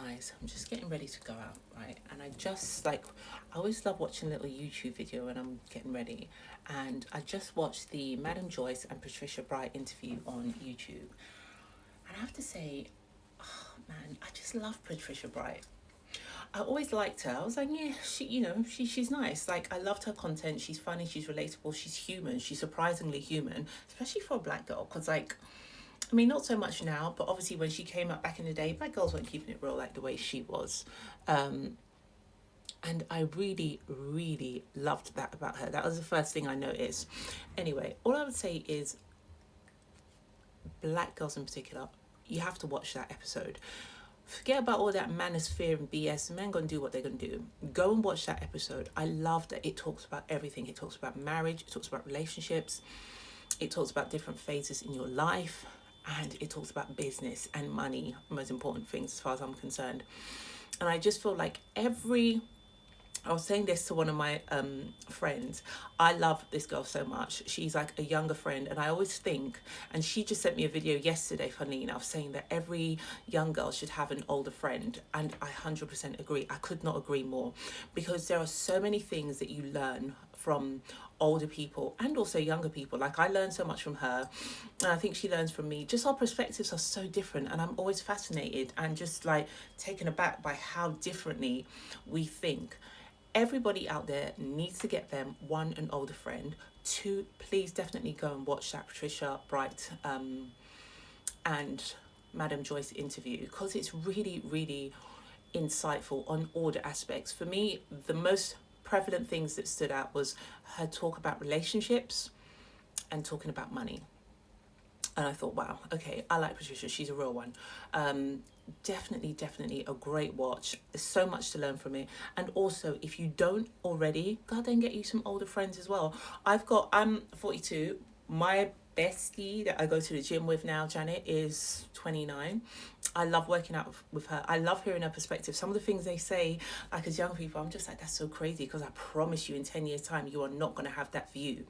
Guys, I'm just getting ready to go out, right? And I just like, I always love watching a little YouTube video when I'm getting ready. And I just watched the Madam Joyce and Patricia Bright interview on YouTube. And I have to say, oh man, I just love Patricia Bright. I always liked her. I was like, yeah, she's nice. Like, I loved her content. She's funny, she's relatable, she's human, she's surprisingly human, especially for a black girl. Because, like, I mean, not so much now, but obviously when she came up back in the day, black girls weren't keeping it real like the way she was. And I really, really loved that about her. That was the first thing I noticed. Anyway, all I would say is, black girls in particular, you have to watch that episode. Forget about all that manosphere and BS. Men gonna do what they're gonna do. Go and watch that episode. I love that it talks about everything. It talks about marriage, it talks about relationships, it talks about different phases in your life, and it talks about business and money, most important things as far as I'm concerned. And I just feel like I was saying this to one of my friends. I love this girl so much. She's like a younger friend, and I always think, and she just sent me a video yesterday, funnily enough, saying that every young girl should have an older friend. And I 100% agree. I could not agree more, because there are so many things that you learn from older people and also younger people. Like, I learned so much from her, and I think she learns from me. Just our perspectives are so different, and I'm always fascinated and just like taken aback by how differently we think. Everybody out there needs to get them, one, an older friend. Two, please definitely go and watch that Patricia Bright and Madam Joyce interview, because it's really, really insightful on all the aspects. For me, the most prevalent things that stood out was her talk about relationships and talking about money. And I thought, wow, okay, I like Patricia. She's a real one. Definitely a great watch. There's so much to learn from it. And also, if you don't already, go then get you some older friends as well. I'm 42. My bestie that I go to the gym with now, Janet, is 29. I love working out with her. I love hearing her perspective. Some of the things they say, like, as young people, I'm just like, that's so crazy, because I promise you in 10 years time, you are not going to have that view.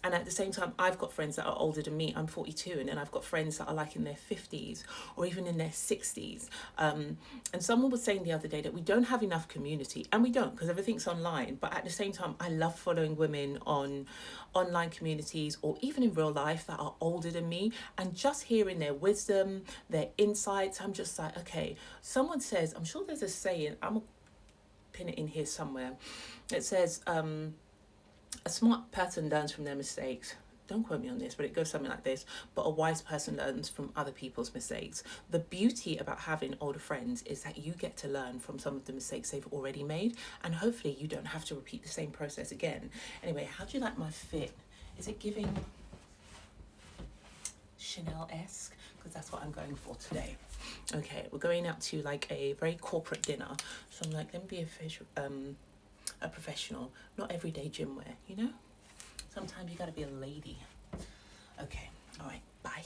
And at the same time, I've got friends that are older than me. I'm 42, and then I've got friends that are like in their 50s or even in their 60s. And someone was saying the other day that we don't have enough community, and we don't, because everything's online. But at the same time, I love following women on online communities or even in real life that are older than me, and just hearing their wisdom, their insights. I'm just like, okay, someone says, I'm sure there's a saying, I'm gonna pin it in here somewhere. It says, a smart person learns from their mistakes. Don't quote me on this, but it goes something like this. But a wise person learns from other people's mistakes. The beauty about having older friends is that you get to learn from some of the mistakes they've already made, and hopefully you don't have to repeat the same process again. Anyway, how do you like my fit? Is it giving Chanel-esque? Because that's what I'm going for today. Okay, we're going out to like a very corporate dinner. So I'm like, let me be a professional, not everyday gym wear, you know? Sometimes you gotta be a lady. Okay, all right, bye.